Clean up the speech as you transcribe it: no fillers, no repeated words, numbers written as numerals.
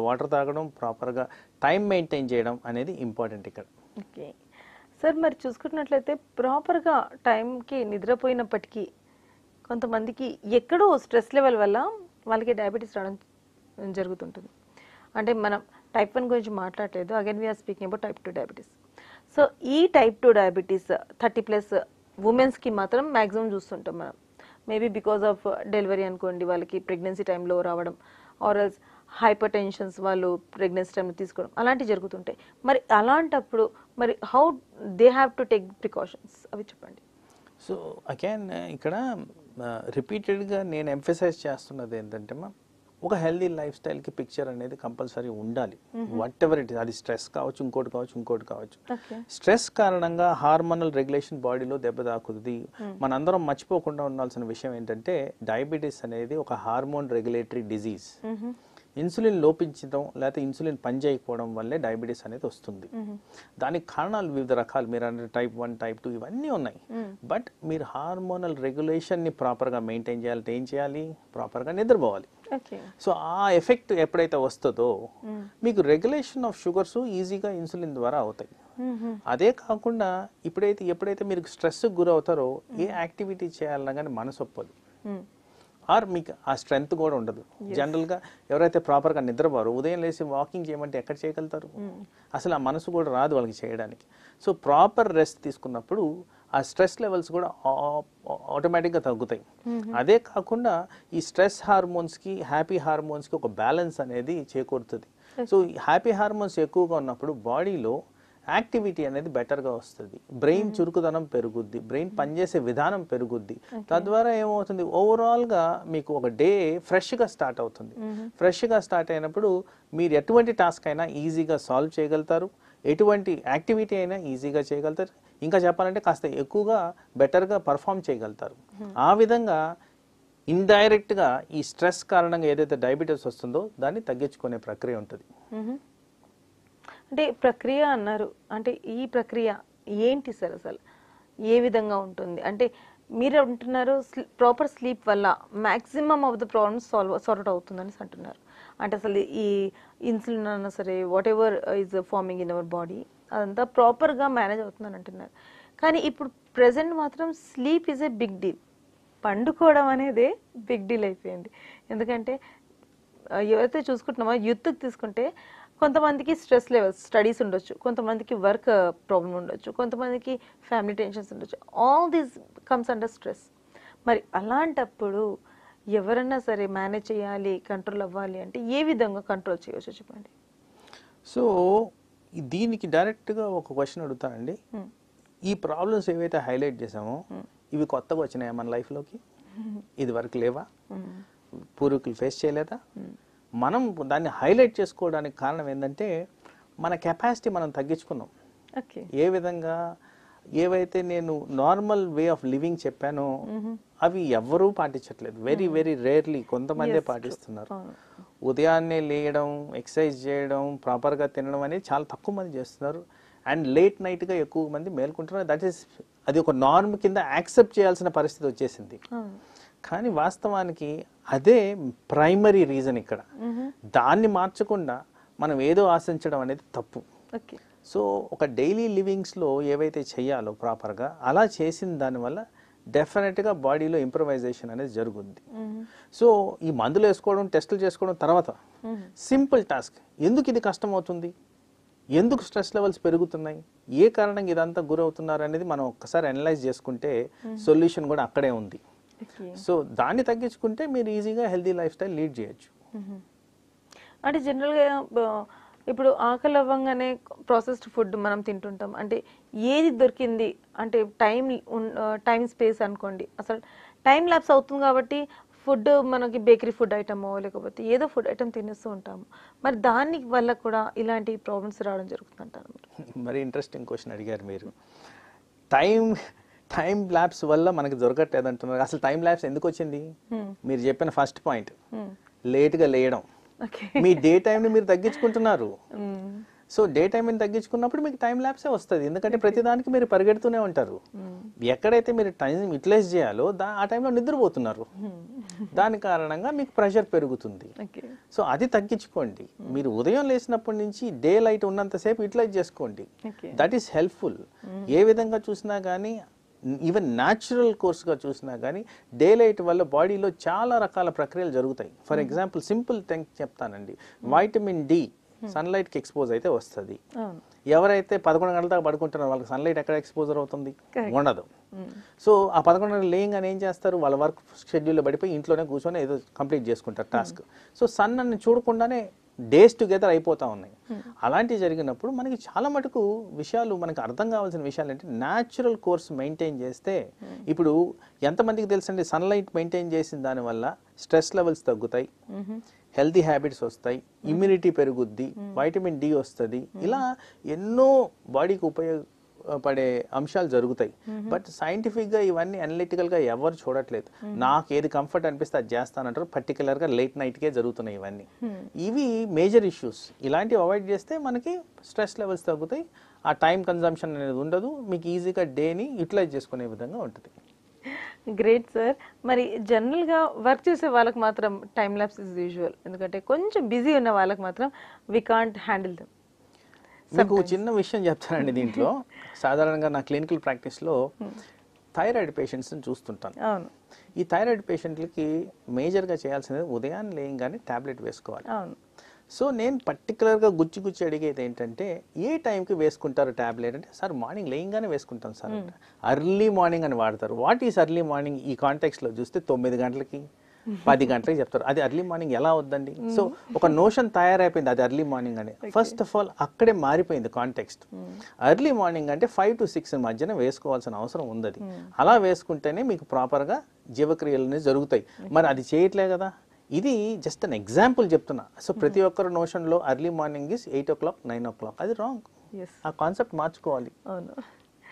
Water తాగడం, ప్రాపర్గా time maintain చేయడం అనేది ఇంపార్టెంట్ ఇక్కడ. ఓకే సార్, మరి చూసుకున్నట్లయితే ప్రాపర్గా టైంకి నిద్రపోయినప్పటికీ కొంతమందికి ఎక్కడో స్ట్రెస్ లెవెల్ వల్ల వాళ్ళకి డయాబెటీస్ రావడం జరుగుతుంటుంది. అంటే మనం టైప్ 1 గురించి మాట్లాడలేదు, again we're speaking about type 2 diabetes. So ఈ టైప్ 2 డయాబెటీస్ 30+ ఉమెన్స్కి మాత్రం మ్యాక్సిమం చూస్తుంటాం మనం. మేబీ బికాస్ ఆఫ్ డెలివరీ అనుకోండి, వాళ్ళకి ప్రెగ్నెన్సీ టైంలో రావడం, ఆర్ఎల్స్ హైపర్ టెన్షన్స్ వాళ్ళు ప్రెగ్నెన్సీ టైంలో తీసుకోవడం అలాంటివి జరుగుతుంటాయి. మరి అలాంటప్పుడు మరి how they have to take precautions అవి చెప్పండి. సో అగైన్ ఇక్కడ రిపీటెడ్గా నేను ఎంఫసైజ్ చేస్తున్నది ఏంటంటే ఒక హెల్దీ లైఫ్ స్టైల్కి పిక్చర్ అనేది కంపల్సరీ ఉండాలి. వాట్ ఎవర్ ఇట్ ఇస్, అది స్ట్రెస్ కావచ్చు, ఇంకోటి కావచ్చు. స్ట్రెస్ కారణంగా హార్మోనల్ రెగ్యులేషన్ బాడీలో దెబ్బ తాకుతుంది. మనందరం మర్చిపోకుండా ఉండాల్సిన విషయం ఏంటంటే డయాబెటీస్ అనేది ఒక హార్మోన్ రెగ్యులేటరీ డిజీజ్. ఇన్సులిన్ లోపించడం లేకపోతే ఇన్సులిన్ పనిచేయకపోవడం వల్లే డయాబెటీస్ అనేది వస్తుంది. దానికి కారణాలు వివిధ రకాలు, మీరు అంటే టైప్ 1, టైప్ 2 ఇవన్నీ ఉన్నాయి. బట్ మీరు హార్మోనల్ రెగ్యులేషన్ని ప్రాపర్గా మెయింటైన్ చేయాలంటే ఏం చేయాలి? ప్రాపర్గా నిద్రపోవాలి. సో ఆ ఎఫెక్ట్ ఎప్పుడైతే వస్తుందో మీకు రెగ్యులేషన్ ఆఫ్ షుగర్స్ ఈజీగా ఇన్సులిన్ ద్వారా అవుతాయి. అదే కాకుండా ఎప్పుడైతే మీరు స్ట్రెస్కి గురవుతారో ఏ యాక్టివిటీ చేయాలన్నా కానీ మనసు ఒప్పదు, ఆర్ మీకు ఆ స్ట్రెంగ్త్ కూడా ఉండదు. జనరల్గా ఎవరైతే ప్రాపర్గా నిద్రపోరు, ఉదయం లేచి వాకింగ్ చేయమంటే ఎక్కడ చేయగలుగుతారు? అసలు ఆ మనసు కూడా రాదు వాళ్ళకి చేయడానికి. సో ప్రాపర్ రెస్ట్ తీసుకున్నప్పుడు ఆ స్ట్రెస్ లెవెల్స్ కూడా ఆటోమేటిక్గా తగ్గుతాయి. అదే కాకుండా ఈ స్ట్రెస్ హార్మోన్స్కి హ్యాపీ హార్మోన్స్కి ఒక బ్యాలెన్స్ అనేది చేకూరుతుంది. సో హ్యాపీ హార్మోన్స్ ఎక్కువగా ఉన్నప్పుడు బాడీలో యాక్టివిటీ అనేది బెటర్గా వస్తుంది, బ్రెయిన్ చురుకుదనం పెరుగుద్ది, బ్రెయిన్ పనిచేసే విధానం పెరుగుద్ది. తద్వారా ఏమవుతుంది, ఓవరాల్గా మీకు ఒక డే ఫ్రెష్గా స్టార్ట్ అవుతుంది. ఫ్రెష్గా స్టార్ట్ అయినప్పుడు మీరు ఎటువంటి టాస్క్ అయినా ఈజీగా సాల్వ్ చేయగలుగుతారు, ఎటువంటి యాక్టివిటీ అయినా ఈజీగా చేయగలుగుతారు. ఇంకా చెప్పాలంటే కాస్త ఎక్కువగా బెటర్గా పర్ఫామ్ చేయగలుగుతారు. ఆ విధంగా ఇండైరెక్ట్గా ఈ స్ట్రెస్ కారణంగా ఏదైతే డయాబెటీస్ వస్తుందో దాన్ని తగ్గించుకునే ప్రక్రియ ఉంటుంది. అంటే ప్రక్రియ అన్నారు, అంటే ఈ ప్రక్రియ ఏంటి సార్? అసలు ఏ విధంగా ఉంటుంది? అంటే మీరు అంటున్నారు ప్రాపర్ స్లీప్ వల్ల maximum of the problems sort అవుతుందని అంటున్నారు. అంటే అసలు ఈ ఇన్సులిన్ అన్నా సరే, whatever is forming in our body అదంతా ప్రాపర్గా మేనేజ్ అవుతుందని అంటున్నారు. కానీ ఇప్పుడు ప్రెసెంట్ మాత్రం sleep is a big deal. పండుకోవడం అనేది బిగ్ డీల్ అయిపోయింది. ఎందుకంటే ఎవరైతే చూసుకుంటున్నామో యూత్కి తీసుకుంటే కొంతమందికి స్ట్రెస్ లెవెల్స్, స్టడీస్ ఉండొచ్చు, కొంతమందికి వర్క్ ప్రాబ్లం ఉండొచ్చు, కొంతమందికి ఫ్యామిలీ టెన్షన్స్ ఉండొచ్చు. All these comes under stress. మరి అలాంటప్పుడు ఎవరన్నా సరే మేనేజ్ చేయాలి, కంట్రోల్ అవ్వాలి అంటే ఏ విధంగా కంట్రోల్ చేయవచ్చు చెప్పండి. సో దీనికి డైరెక్ట్గా ఒక క్వశ్చన్ అడుగుతానండి. ఈ ప్రాబ్లమ్స్ ఏవైతే హైలైట్ చేసామో ఇవి కొత్తగా వచ్చినాయా మన లైఫ్లోకి? ఇది వరకు లేవా? పూర్వీకులు ఫేస్ చేయలేదా? మనం దాన్ని హైలైట్ చేసుకోవడానికి కారణం ఏంటంటే మన కెపాసిటీ మనం తగ్గించుకున్నాం. ఏ విధంగా ఏవైతే నేను నార్మల్ వే ఆఫ్ లివింగ్ చెప్పానో అవి ఎవ్వరూ పాటించట్లేదు. వెరీ వెరీ రేర్లీ కొంతమందే పాటిస్తున్నారు. ఉదయాన్నే లేయడం, ఎక్సర్సైజ్ చేయడం, ప్రాపర్గా తినడం అనేది చాలా తక్కువ మంది చేస్తున్నారు. అండ్ లేట్ నైట్గా ఎక్కువ మంది మేల్కుంటున్నారు. అది ఒక నార్మ్ కింద యాక్సెప్ట్ చేయాల్సిన పరిస్థితి వచ్చేసింది. కానీ వాస్తవానికి అదే ప్రైమరీ రీజన్ ఇక్కడ. దాన్ని మార్చకుండా మనం ఏదో ఆశించడం అనేది తప్పు. సో ఒక డైలీ లివింగ్స్లో ఏవైతే చేయాలో ప్రాపర్గా అలా చేసిన దానివల్ల డెఫినెట్గా బాడీలో ఇంప్రూవైజేషన్ అనేది జరుగుద్ది. సో ఈ మందులు వేసుకోవడం, టెస్టులు చేసుకోవడం తర్వాత సింపుల్ టాస్క్. ఎందుకు ఇది కష్టం అవుతుంది? ఎందుకు స్ట్రెస్ లెవెల్స్ పెరుగుతున్నాయి? ఏ కారణంగా ఇదంతా గురవుతున్నారు అనేది మనం ఒక్కసారి అనలైజ్ చేసుకుంటే సొల్యూషన్ కూడా అక్కడే ఉంది. సో దాన్ని తగ్గించుకుంటే మీరు ఈజీగా హెల్దీ లైఫ్ స్టైల్ లీడ్ చేయొచ్చు. అంటే జనరల్గా ఇప్పుడు ఆకలి అవ్వగానే ప్రాసెస్డ్ ఫుడ్ మనం తింటుంటాం. అంటే ఏది దొరికింది అంటే టైం స్పేస్ అనుకోండి, అసలు టైం ల్యాప్స్ అవుతుంది కాబట్టి ఫుడ్ మనకి బేకరీ ఫుడ్ ఐటమో లేకపోతే ఏదో ఫుడ్ ఐటమ్ తినేస్తూ ఉంటాము. మరి దాని వల్ల కూడా ఇలాంటి ప్రాబ్లమ్స్ రావడం జరుగుతుందంటారు. మరి ఇంట్రెస్టింగ్ క్వశ్చన్ అడిగారు మీరు. టైం ల్యాప్స్ వల్ల మనకి దొరకట్లేదు అంటున్నారు. అసలు టైం ల్యాప్స్ ఎందుకు వచ్చింది? మీరు చెప్పిన ఫస్ట్ పాయింట్, లేట్గా లేయడం. మీ డే టైంని మీరు తగ్గించుకుంటున్నారు. సో డే టైంని తగ్గించుకున్నప్పుడు మీకు టైం ల్యాప్సే వస్తుంది. ఎందుకంటే ప్రతిదానికి మీరు పరిగెడుతూనే ఉంటారు. ఎక్కడైతే మీరు టైం యూటిలైజ్ చేయాలో ఆ టైంలో నిద్రపోతున్నారు. దాని కారణంగా మీకు ప్రెషర్ పెరుగుతుంది. ఓకే. సో అది తగ్గించుకోండి. మీరు ఉదయం లేచినప్పటి నుంచి డే లైట్ ఉన్నంతసేపు యూటిలైజ్ చేసుకోండి. ఓకే. That is helpful. ఏ విధంగా చూసినా కానీ, ఈవెన్ న్యాచురల్ కోర్స్గా చూసినా కానీ డే లైట్ వల్ల బాడీలో చాలా రకాల ప్రక్రియలు జరుగుతాయి. ఫర్ ఎగ్జాంపుల్ సింపుల్ థింగ్ చెప్తానండి. వైటమిన్ డి సన్లైట్కి ఎక్స్పోజ్ అయితే వస్తుంది. అవును. ఎవరైతే 11 గంటల దాకా పడుకుంటున్నారో వాళ్ళకి సన్లైట్ ఎక్కడ ఎక్స్పోజర్ అవుతుంది? ఉండదు. సో ఆ 11 గంటలు లేయింగ్ ఏం చేస్తారు? వాళ్ళ వర్క్ షెడ్యూల్లో పడిపోయి ఇంట్లోనే కూర్చొని ఏదో కంప్లీట్ చేసుకుంటారు టాస్క్. సో సన్ అన్ని చూడకుండానే డేస్ టుగెదర్ అయిపోతా ఉన్నాయి. అలాంటివి జరిగినప్పుడు మనకి చాలా మటుకు విషయాలు మనకు అర్థం కావాల్సిన విషయాలు అంటే న్యాచురల్ కోర్స్ మెయింటైన్ చేస్తే, ఇప్పుడు ఎంతమందికి తెలుసండి సన్లైట్ మెయింటైన్ చేసిన దానివల్ల స్ట్రెస్ లెవెల్స్ తగ్గుతాయి, హెల్తీ హ్యాబిట్స్ వస్తాయి, ఇమ్యూనిటీ పెరుగుద్ది, వైటమిన్ డి వస్తుంది, ఇలా ఎన్నో బాడీకి ఉపయోగపడే అంశాలు జరుగుతాయి. బట్ సైంటిఫిక్గా ఇవన్నీ అనలిటికల్గా ఎవరు చూడట్లేదు. నాకు ఏది కంఫర్ట్ అనిపిస్తే అది చేస్తానంటారు. పర్టికులర్గా లేట్ నైట్కే జరుగుతున్నాయి ఇవన్నీ. ఇవి మేజర్ ఇష్యూస్. ఇలాంటివి అవాయిడ్ చేస్తే మనకి స్ట్రెస్ లెవెల్స్ తగ్గుతాయి, ఆ టైం కన్జంప్షన్ అనేది ఉండదు, మీకు ఈజీగా డేని యూటిలైజ్ చేసుకునే విధంగా ఉంటుంది. Great sir. మరి జనరల్గా వర్క్ చేసే వాళ్ళకి మాత్రం టైం ల్యాప్స్ ఇస్ యూజువల్, ఎందుకంటే కొంచెం బిజీ ఉన్న వాళ్ళకి మాత్రం వి కాంట్ హ్యాండిల్ దెమ్. మీకు చిన్న విషయం చెప్తానండి దీంట్లో. సాధారణంగా నా క్లినికల్ ప్రాక్టీస్లో థైరాయిడ్ పేషెంట్స్ని చూస్తుంటాను. అవును. ఈ థైరాయిడ్ పేషెంట్లకి మేజర్గా చేయాల్సినది ఉదయాన్నే లేయంగానే ట్యాబ్లెట్ వేసుకోవాలి. అవును. సో నేను పర్టికులర్గా గుచ్చి అడిగేది ఏంటంటే, ఏ టైంకి వేసుకుంటారు ట్యాబ్లెట్ అంటే, సార్ మార్నింగ్ లేయంగానే వేసుకుంటాను సార్ అంటే. అర్లీ మార్నింగ్ అని వాడతారు. What is early morning? ఈ కాంటెక్స్లో చూస్తే 9 గంటలకి 10 గంటలకి చెప్తారు. అది అర్లీ మార్నింగ్ ఎలా వద్దండి? సో ఒక నోషన్ తయారైపోయింది అది అర్లీ మార్నింగ్ అని. ఫస్ట్ ఆఫ్ ఆల్ అక్కడే మారిపోయింది కాంటెక్స్ట్. అర్లీ మార్నింగ్ అంటే 5 to 6 మధ్యన వేసుకోవాల్సిన అవసరం ఉంది. అలా వేసుకుంటేనే మీకు ప్రాపర్గా జీవక్రియలు జరుగుతాయి. మరి అది చేయట్లే కదా. ఇది జస్ట్ అన్ ఎగ్జాంపుల్ చెప్తున్నా. సో ప్రతి ఒక్కరు నోషన్లో early morning is 8 o'clock 9 o'clock. అది రాంగ్. ఆ కాన్సెప్ట్ మార్చుకోవాలి. అవును.